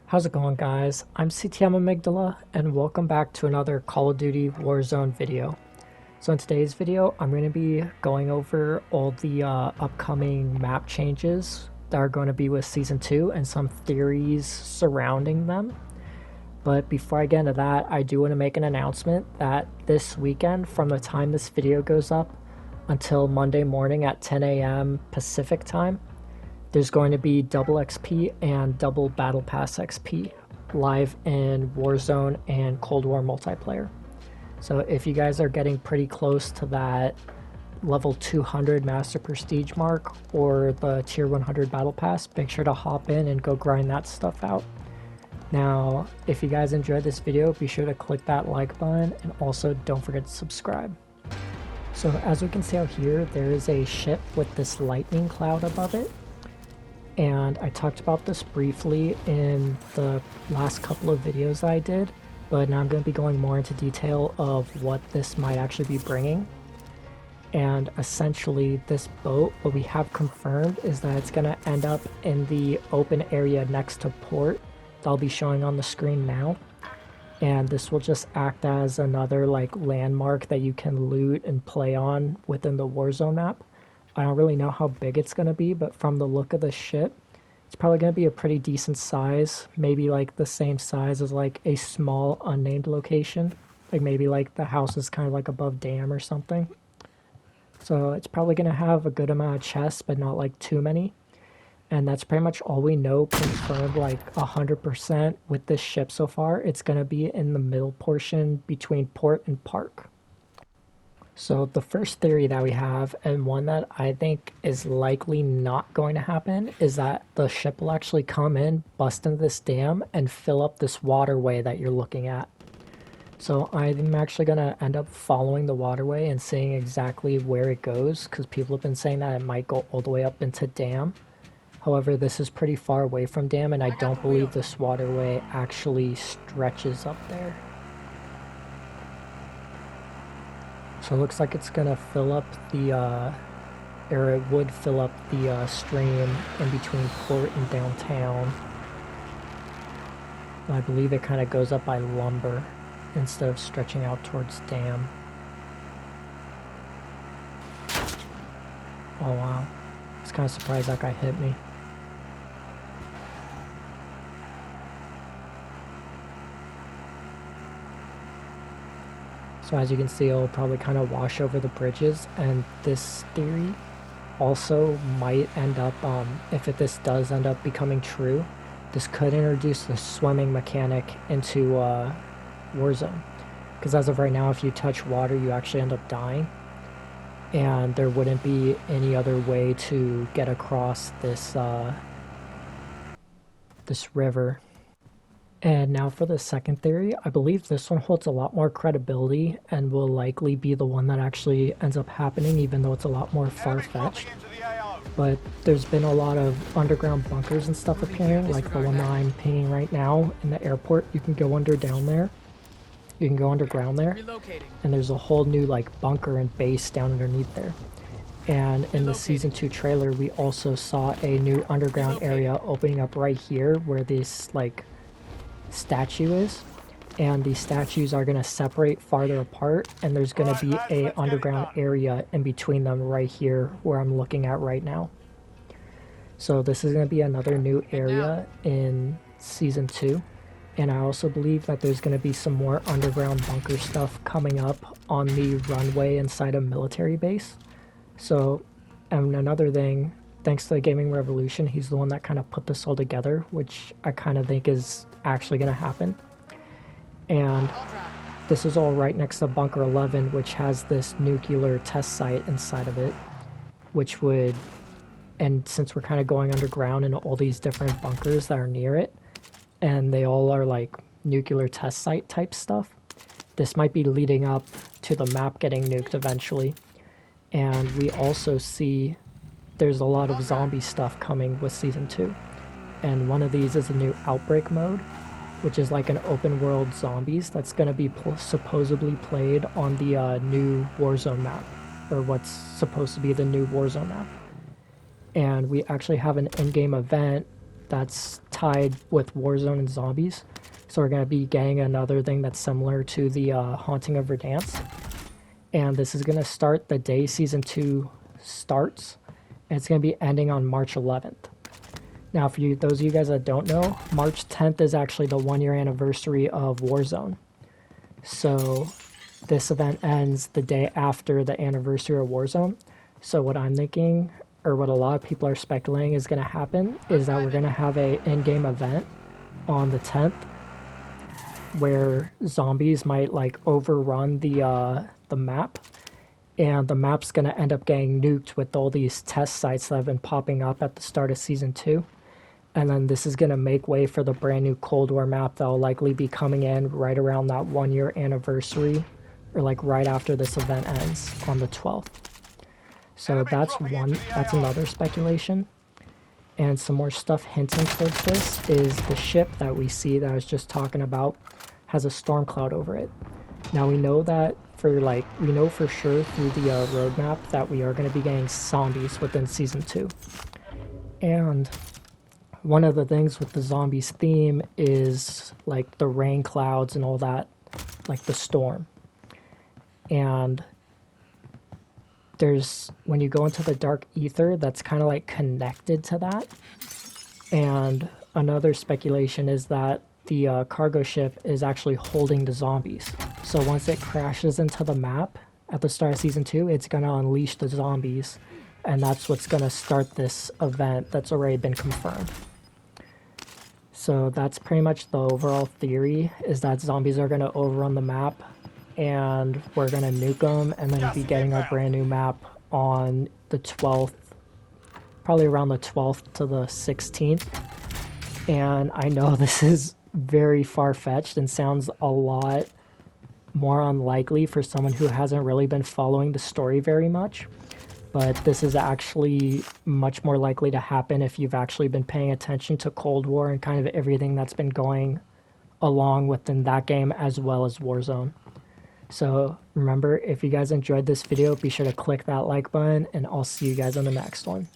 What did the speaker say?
How's it going, guys? I'm CTM Amygdala, and welcome back to another Call of Duty Warzone video. So in today's video, I'm going to be going over all the upcoming map changes that are going to be with Season 2 and some theories surrounding them. But before I get into that, I do want to make an announcement that this weekend, from the time this video goes up until Monday morning at 10 a.m. Pacific time, there's going to be double XP and double Battle Pass XP live in Warzone and Cold War multiplayer. So if you guys are getting pretty close to that level 200 Master Prestige mark or the Tier 100 Battle Pass, make sure to hop in and go grind that stuff out. Now, if you guys enjoyed this video, be sure to click that like button and also don't forget to subscribe. So as we can see out here, there is a ship with this lightning cloud above it. And I talked about this briefly in the last couple of videos I did, but now I'm going to be going more into detail of what this might actually be bringing. And essentially this boat, what we have confirmed is that it's going to end up in the open area next to port that I'll be showing on the screen now. And this will just act as another landmark that you can loot and play on within the Warzone map. I don't really know how big it's going to be, but from the look of the ship, it's probably going to be a pretty decent size. Maybe the same size as a small unnamed location. Maybe the house is kind of above dam or something. So it's probably going to have a good amount of chests, but not too many. And that's pretty much all we know confirmed 100% with this ship so far. It's going to be in the middle portion between port and park. So the first theory that we have, and one that I think is likely not going to happen, is that the ship will actually come in, bust into this dam, and fill up this waterway that you're looking at. So I'm actually going to end up following the waterway and seeing exactly where it goes, because people have been saying that it might go all the way up into dam. However, this is pretty far away from dam, and I don't believe this waterway actually stretches up there. So it looks like it's going to fill up or it would fill up the stream in between port and downtown. I believe it kind of goes up by lumber instead of stretching out towards dam. Oh wow, I was kind of surprised that guy hit me. So as you can see, it'll probably kind of wash over the bridges, and this theory also might end up, if this does end up becoming true, this could introduce the swimming mechanic into Warzone. Because as of right now, if you touch water, you actually end up dying. And there wouldn't be any other way to get across this, this river. And now for the second theory, I believe this one holds a lot more credibility and will likely be the one that actually ends up happening, even though it's a lot more far-fetched. But there's been a lot of underground bunkers and stuff appearing, like the one that I'm pinging right now in the airport. You can go down there. You can go underground there. And there's a whole new bunker and base down underneath there. And in the Season 2 trailer, we also saw a new underground area opening up right here where this statue is, and these statues are going to separate farther apart, and there's going to be a underground area in between them right here where I'm looking at right now. So this is going to be another new area in Season 2, and I also believe that there's going to be some more underground bunker stuff coming up on the runway inside a military base. So, and another thing, thanks to the Gaming Revolution, he's the one that kind of put this all together, which I kind of think is actually going to happen. And this is all right next to Bunker 11, which has this nuclear test site inside of it, which would, and since we're kind of going underground in all these different bunkers that are near it, and they all are nuclear test site type stuff, this might be leading up to the map getting nuked eventually. And we also see there's a lot of zombie stuff coming with Season 2. And one of these is a new Outbreak mode, which is an open world zombies that's going to be supposedly played on the new Warzone map, or what's supposed to be the new Warzone map. And we actually have an in-game event that's tied with Warzone and zombies. So we're going to be getting another thing that's similar to the Haunting of Verdansk. And this is going to start the day Season 2 starts. And it's going to be ending on March 11th. Now, for you, those of you guys that don't know, March 10th is actually the 1 year anniversary of Warzone. So this event ends the day after the anniversary of Warzone. So what I'm thinking, or what a lot of people are speculating is going to happen, is that we're going to have a in-game event on the 10th where zombies might like overrun the map, and the map's going to end up getting nuked with all these test sites that have been popping up at the start of Season 2. And then this is going to make way for the brand new Cold War map that will likely be coming in right around that 1 year anniversary, or like right after this event ends on the 12th. So that's another speculation. And some more stuff hinting towards this is the ship that we see that I was just talking about has a storm cloud over it. Now we know that we know for sure through the roadmap that we are going to be getting zombies within Season 2. And one of the things with the zombies theme is like the rain clouds and all that, like the storm. And when you go into the dark ether, that's kind of like connected to that. And another speculation is that the cargo ship is actually holding the zombies. So once it crashes into the map at the start of Season 2, it's going to unleash the zombies. And that's what's going to start this event that's already been confirmed. So that's pretty much the overall theory, is that zombies are going to overrun the map and we're going to nuke them and then be getting our brand new map on the 12th, probably around the 12th to the 16th. And I know this is very far-fetched and sounds a lot more unlikely for someone who hasn't really been following the story very much, but this is actually much more likely to happen if you've actually been paying attention to Cold War and kind of everything that's been going along within that game as well as Warzone. So remember, if you guys enjoyed this video, be sure to click that like button, and I'll see you guys on the next one.